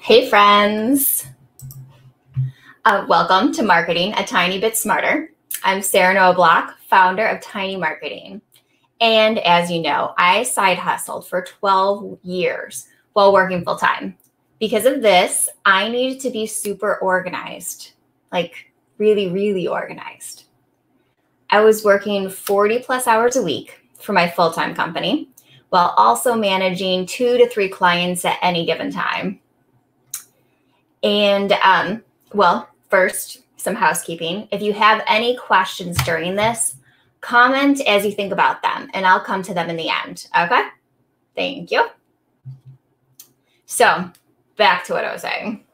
Hey friends, welcome to Marketing a Tiny Bit Smarter. I'm Sarah Noah Block, founder of Tiny Marketing. And as you know, I side hustled for 12 years while working full time. Because of this, I needed to be super organized, like really, really organized. I was working 40 plus hours a week for my full-time company while also managing 2 to 3 clients at any given time. And first, some housekeeping. If you have any questions during this, comment as you think about them, and I'll come to them in the end. Okay? Thank you. So back to what I was saying.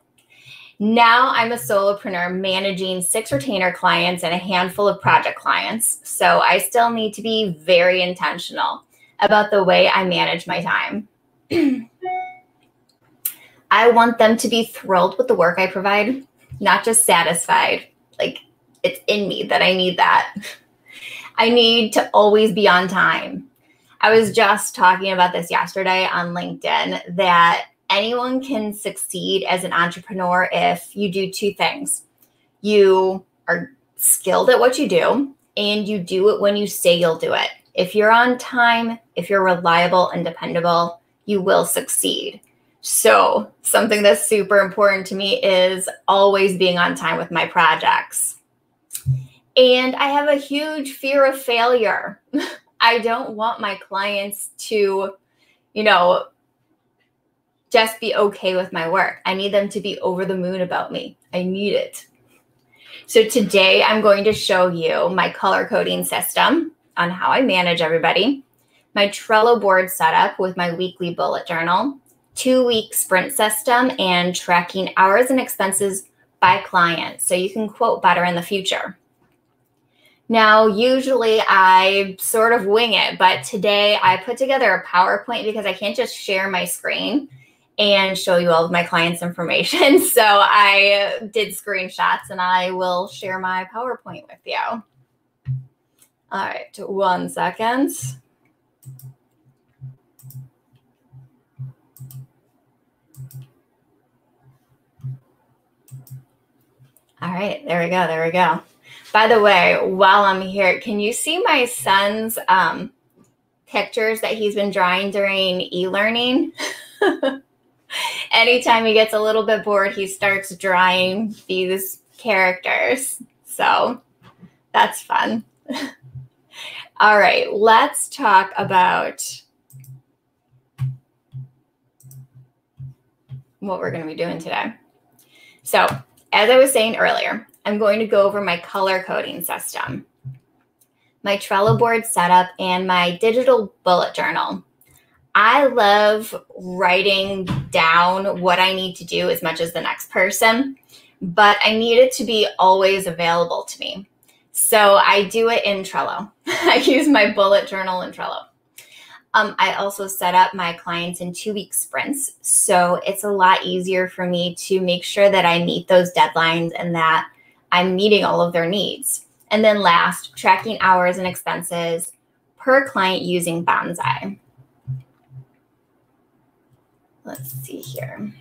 Now I'm a solopreneur managing 6 retainer clients and a handful of project clients. So I still need to be very intentional about the way I manage my time. I want them to be thrilled with the work I provide, not just satisfied. Like, it's in me that I need that. I need to always be on time. I was just talking about this yesterday on LinkedIn that anyone can succeed as an entrepreneur if you do 2 things. You are skilled at what you do, and you do it when you say you'll do it. If you're on time, if you're reliable and dependable, you will succeed. So something that's super important to me is always being on time with my projects. And I have a huge fear of failure. I don't want my clients to, just be okay with my work. I need them to be over the moon about me. I need it. So today I'm going to show you my color coding system on how I manage everybody, my Trello board setup with my weekly bullet journal, 2-week sprint system, and tracking hours and expenses by client so you can quote better in the future. Now, usually I sort of wing it, but today I put together a PowerPoint because I can't just share my screen and show you all of my clients' information. So I did screenshots and I will share my PowerPoint with you. All right, 1 second. All right, there we go. By the way, while I'm here, can you see my son's pictures that he's been drawing during e-learning? Anytime he gets a little bit bored, he starts drawing these characters. So that's fun. All right, let's talk about what we're going to be doing today. So as I was saying earlier, I'm going to go over my color coding system, my Trello board setup, and my digital bullet journal. I love writing down what I need to do as much as the next person, but I need it to be always available to me. So I do it in Trello. I use my bullet journal in Trello. I also set up my clients in 2-week sprints. So it's a lot easier for me to make sure that I meet those deadlines and that I'm meeting all of their needs. And then last, tracking hours and expenses per client using Bonsai. Let's see here.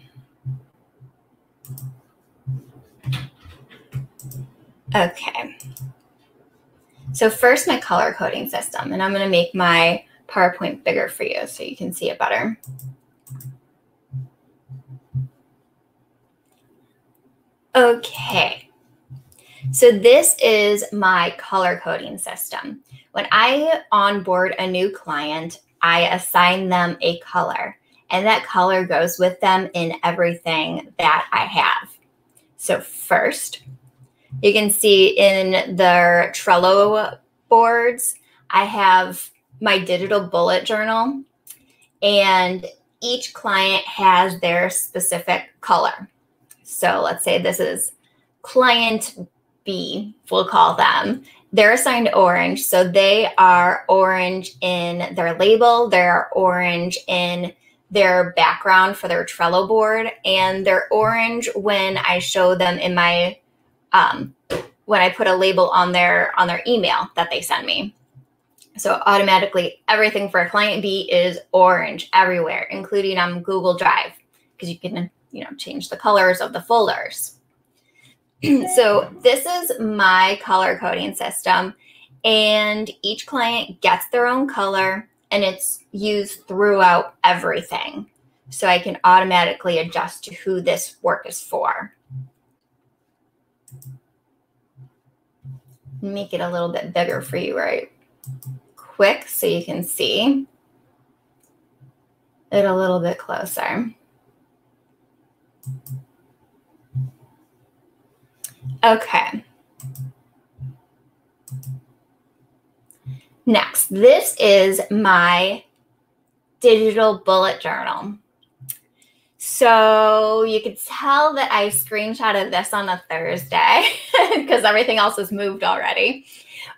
Okay. So first, my color coding system, and I'm going to make my PowerPoint bigger for you so you can see it better. Okay. So this is my color coding system. When I onboard a new client, I assign them a color, and that color goes with them in everything that I have. So first, you can see in the Trello boards, I have my digital bullet journal, and each client has their specific color. So let's say this is client B, we'll call them. They're assigned orange, so they are orange in their label, they're orange in their background for their Trello board, and they're orange when I show them in my when I put a label on their email that they send me. So automatically everything for client B is orange everywhere, including on Google Drive, because you can change the colors of the folders. So this is my color coding system, and each client gets their own color, and it's used throughout everything. So I can automatically adjust to who this work is for. Make it a little bit bigger for you right quick so you can see it a little bit closer. Okay. Next, this is my digital bullet journal. So you could tell that I screenshotted this on a Thursday because everything else has moved already.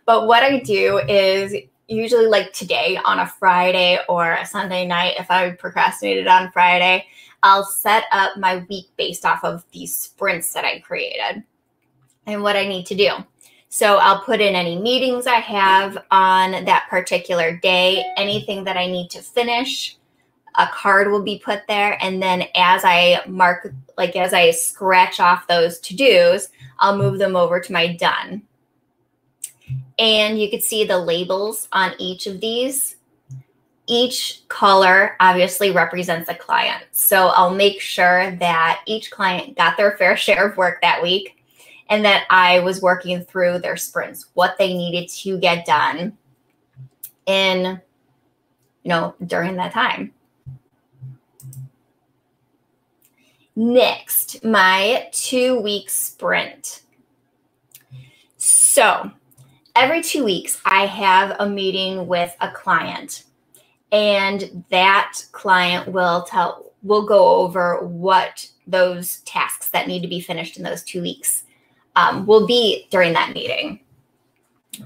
But what I do is usually like today on a Friday or a Sunday night, if I procrastinated on Friday, I'll set up my week based off of these sprints that I created and what I need to do. So I'll put in any meetings I have on that particular day, anything that I need to finish. A card will be put there. And then as I mark, like as I scratch off those to-dos, I'll move them over to my done. And you can see the labels on each of these. Each color obviously represents a client. So I'll make sure that each client got their fair share of work that week and that I was working through their sprints, what they needed to get done in, during that time. Next, my 2-week sprint. So every 2 weeks, I have a meeting with a client, and that client will go over what those tasks that need to be finished in those 2 weeks will be during that meeting.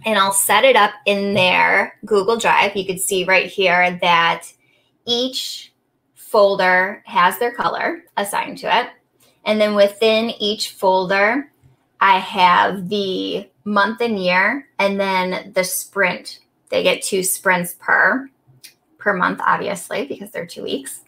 And I'll set it up in their Google Drive. You can see right here that each folder has their color assigned to it. And then within each folder, I have the month and year, and then the sprint. They get 2 sprints per month, obviously, because they're 2 weeks.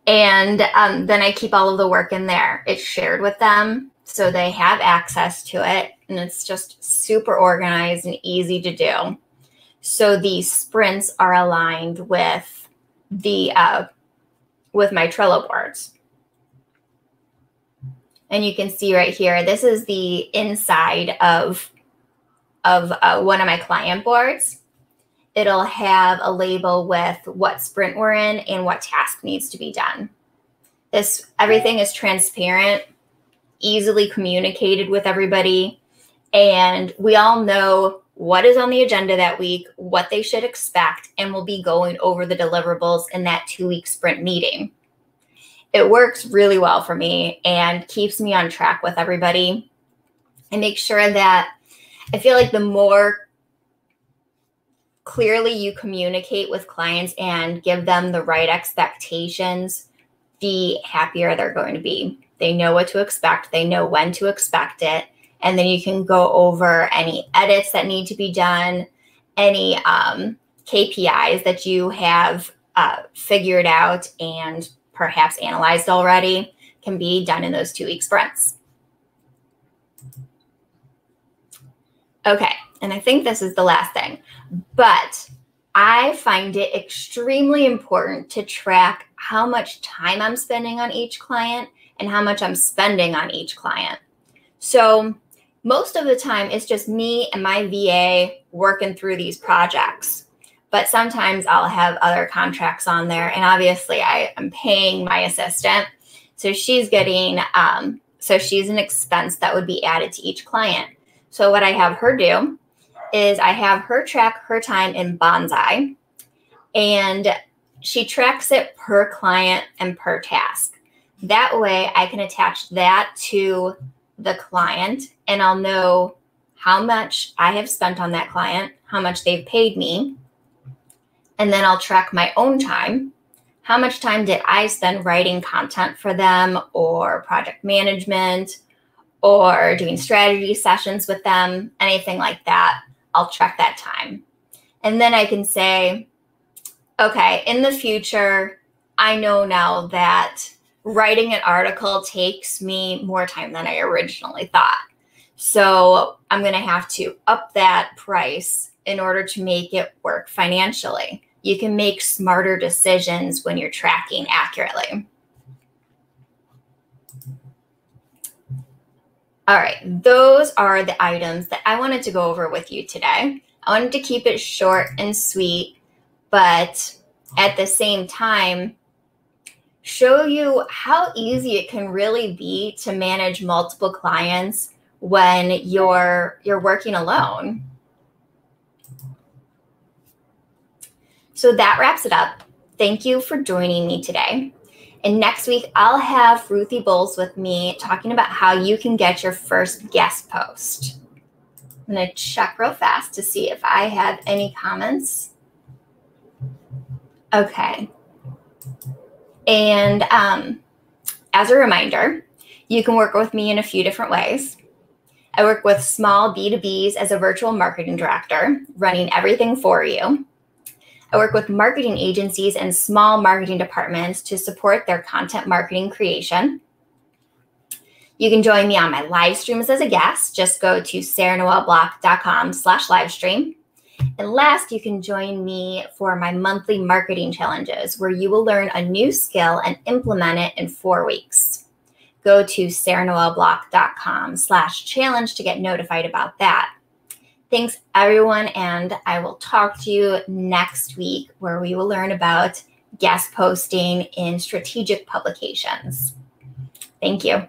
And then I keep all of the work in there. It's shared with them, so they have access to it, and it's just super organized and easy to do. So these sprints are aligned with the with my Trello boards. And you can see right here, this is the inside of one of my client boards. It'll have a label with what sprint we're in and what task needs to be done. Everything is transparent, easily communicated with everybody, and we all know what is on the agenda that week, what they should expect, and we'll be going over the deliverables in that 2-week sprint meeting. It works really well for me and keeps me on track with everybody. I make sure that I feel like the more clearly you communicate with clients and give them the right expectations, the happier they're going to be. They know what to expect. They know when to expect it. And then you can go over any edits that need to be done, any KPIs that you have figured out and perhaps analyzed already can be done in those 2-week sprints. Okay, and I think this is the last thing, but I find it extremely important to track how much time I'm spending on each client and how much I'm spending on each client. So most of the time, it's just me and my VA working through these projects. But sometimes I'll have other contracts on there. And obviously, I am paying my assistant. So she's getting, she's an expense that would be added to each client. So what I have her do is I have her track her time in Bonsai. And she tracks it per client and per task. That way, I can attach that to the client, and I'll know how much I have spent on that client, how much they've paid me, and then I'll track my own time. How much time did I spend writing content for them or project management or doing strategy sessions with them, anything like that. I'll track that time. And then I can say, okay, in the future, I know now that writing an article takes me more time than I originally thought. So I'm going to have to up that price in order to make it work financially. You can make smarter decisions when you're tracking accurately. All right, those are the items that I wanted to go over with you today. I wanted to keep it short and sweet, but at the same time, show you how easy it can really be to manage multiple clients when you're working alone. So that wraps it up. Thank you for joining me today. And next week, I'll have Ruthie Bowles with me talking about how you can get your first guest post. I'm going to check real fast to see if I have any comments. Okay. And as a reminder, you can work with me in a few different ways. I work with small B2Bs as a virtual marketing director, running everything for you. I work with marketing agencies and small marketing departments to support their content marketing creation. You can join me on my live streams as a guest. Just go to sarahnoelblock.com/livestream. And last, you can join me for my monthly marketing challenges, where you will learn a new skill and implement it in 4 weeks. Go to sarahnoelblock.com/challenge to get notified about that. Thanks, everyone, and I will talk to you next week, where we will learn about guest posting in strategic publications. Thank you.